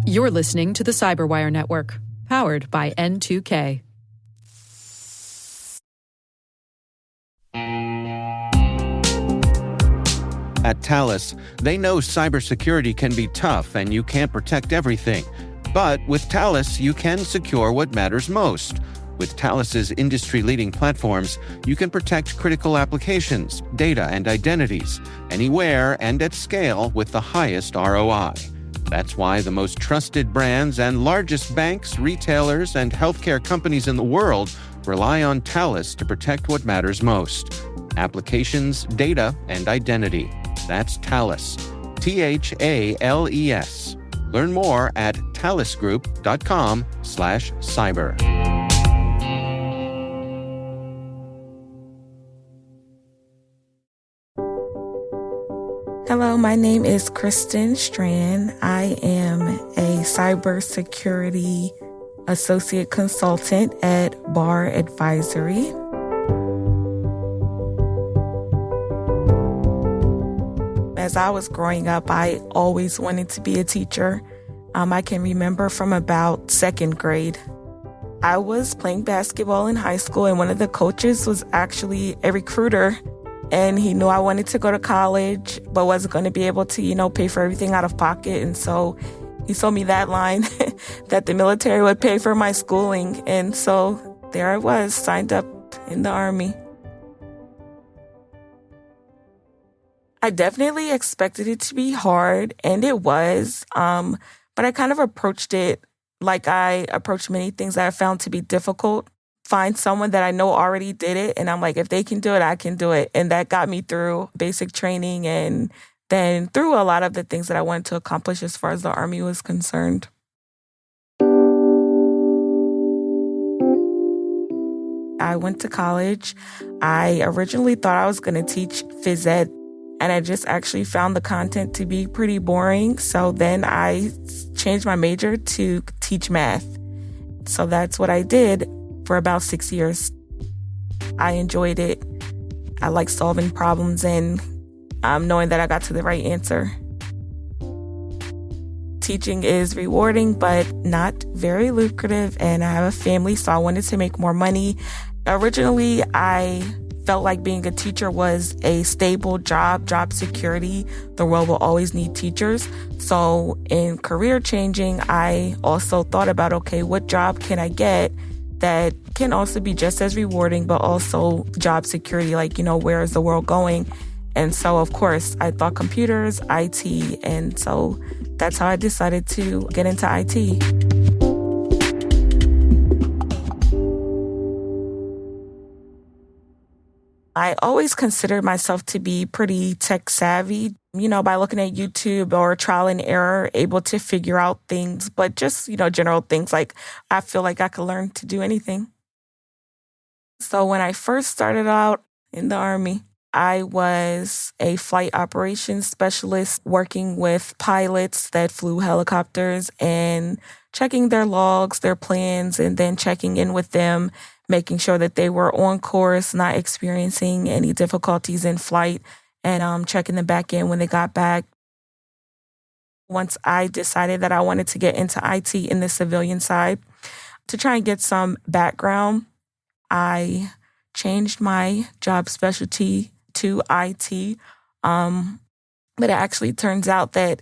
You're listening to the Cyberwire Network, powered by N2K. At Thales, they know cybersecurity can be tough and you can't protect everything. But with Thales, you can secure what matters most. With Thales's industry-leading platforms, you can protect critical applications, data, and identities, anywhere and at scale with the highest ROI. That's why the most trusted brands and largest banks, retailers, and healthcare companies in the world rely on Thales to protect what matters most: applications, data, and identity. That's Thales. Thales. Learn more at thalesgroup.com/cyber. Hello, my name is Kristin Strand. I am a Cybersecurity Associate Consultant at BARR Advisory. As I was growing up, I always wanted to be a teacher. I can remember from about second grade. I was playing basketball in high school, and one of the coaches was actually a recruiter. And he knew I wanted to go to college, but wasn't going to be able to, pay for everything out of pocket. And so he told me that line that the military would pay for my schooling. And so there I was, signed up in the Army. I definitely expected it to be hard, and it was. But I kind of approached it like I approach many things that I found to be difficult. Find someone that I know already did it, and I'm like, if they can do it, I can do it. And that got me through basic training and then through a lot of the things that I wanted to accomplish as far as the Army was concerned. I went to college. I originally thought I was going to teach phys ed, and I just actually found the content to be pretty boring. So then I changed my major to teach math. So that's what I did for about 6 years. I enjoyed it. I like solving problems and knowing that I got to the right answer. Teaching is rewarding, but not very lucrative, and I have a family, so I wanted to make more money. Originally, I felt like being a teacher was a stable job security. The world will always need teachers. So in career changing, I also thought about, okay, what job can I get that can also be just as rewarding, but also job security, like, where is the world going? And so, of course, I thought computers, IT, and so that's how I decided to get into IT. I always considered myself to be pretty tech savvy, by looking at YouTube or trial and error, able to figure out things, but just, general things like I feel like I could learn to do anything. So when I first started out in the Army, I was a flight operations specialist working with pilots that flew helicopters and checking their logs, their plans, and then checking in with them, making sure that they were on course, not experiencing any difficulties in flight, and checking them back in when they got back. Once I decided that I wanted to get into IT in the civilian side, to try and get some background, I changed my job specialty to IT. But it actually turns out that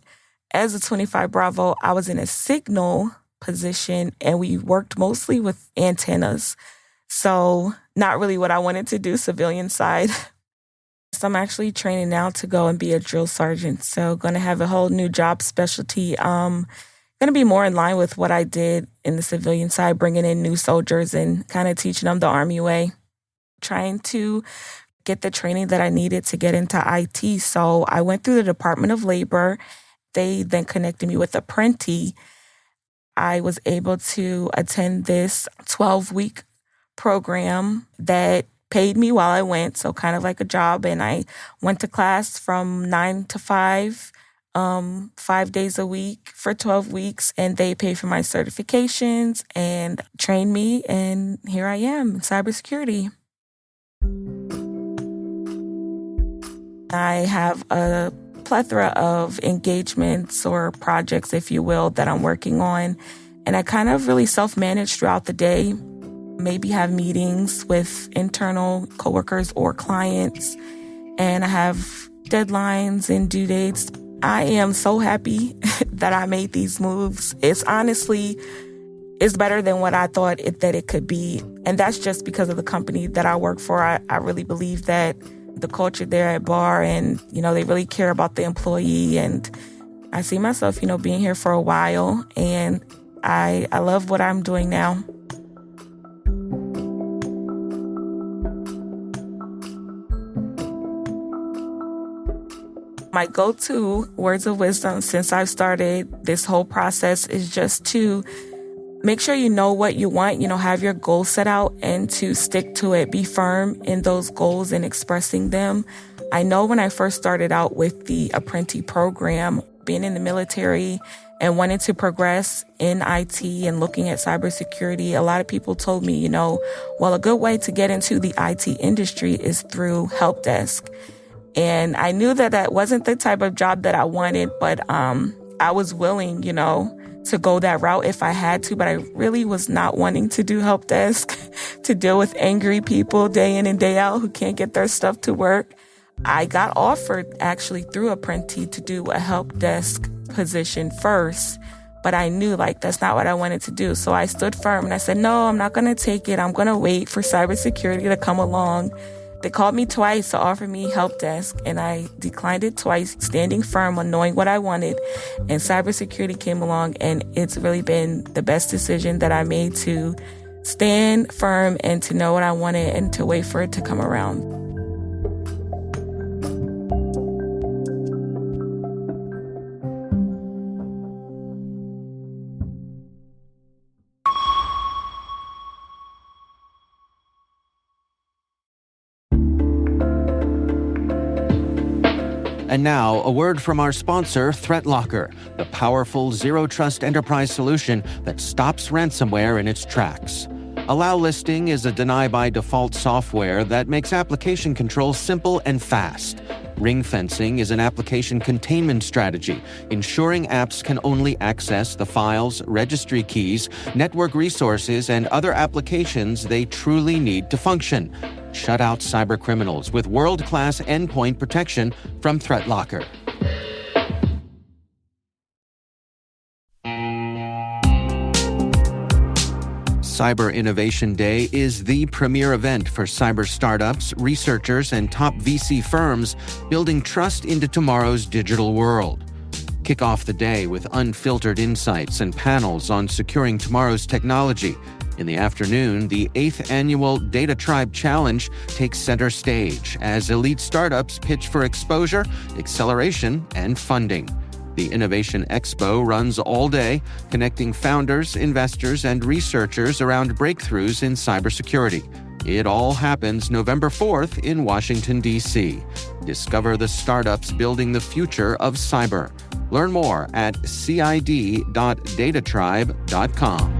as a 25 Bravo, I was in a signal position, and we worked mostly with antennas. So not really what I wanted to do, civilian side. So I'm actually training now to go and be a drill sergeant. So going to have a whole new job specialty. Going to be more in line with what I did in the civilian side, bringing in new soldiers and kind of teaching them the Army way. Trying to get the training that I needed to get into IT. So I went through the Department of Labor. They then connected me with Apprenti. I was able to attend this 12-week program that paid me while I went, so kind of like a job. And I went to class from 9 to 5, 5 days a week for 12 weeks, and they paid for my certifications and trained me, and here I am in cybersecurity. I have a plethora of engagements or projects, if you will, that I'm working on. And I kind of really self-manage throughout the day, maybe have meetings with internal coworkers or clients, and I have deadlines and due dates. I am so happy that I made these moves. It's better than what I thought that it could be. And that's just because of the company that I work for. I really believe that the culture there at BARR and, they really care about the employee. And I see myself, being here for a while. And I love what I'm doing now. My go-to words of wisdom since I've started this whole process is just to make sure you know what you want, have your goals set out and to stick to it. Be firm in those goals and expressing them. I know when I first started out with the apprentice program, being in the military and wanting to progress in IT and looking at cybersecurity, a lot of people told me, a good way to get into the IT industry is through help desk. And I knew that wasn't the type of job that I wanted, but I was willing, to go that route if I had to. But I really was not wanting to do help desk, to deal with angry people day in and day out who can't get their stuff to work. I got offered actually through Apprenti to do a help desk position first, but I knew that's not what I wanted to do. So I stood firm and I said, no, I'm not going to take it. I'm going to wait for cybersecurity to come along. They called me twice to offer me help desk, and I declined it twice, standing firm on knowing what I wanted. And cybersecurity came along, and it's really been the best decision that I made to stand firm and to know what I wanted and to wait for it to come around. And now, a word from our sponsor, ThreatLocker, the powerful zero-trust enterprise solution that stops ransomware in its tracks. Allow Listing is a deny-by-default software that makes application control simple and fast. Ring fencing is an application containment strategy, ensuring apps can only access the files, registry keys, network resources, and other applications they truly need to function. Shut out cybercriminals with world-class endpoint protection from ThreatLocker. Cyber Innovation Day is the premier event for cyber startups, researchers, and top VC firms building trust into tomorrow's digital world. Kick off the day with unfiltered insights and panels on securing tomorrow's technology. In the afternoon, the 8th annual Data Tribe Challenge takes center stage as elite startups pitch for exposure, acceleration, and funding. The Innovation Expo runs all day, connecting founders, investors, and researchers around breakthroughs in cybersecurity. It all happens November 4th in Washington, D.C. Discover the startups building the future of cyber. Learn more at cid.datatribe.com.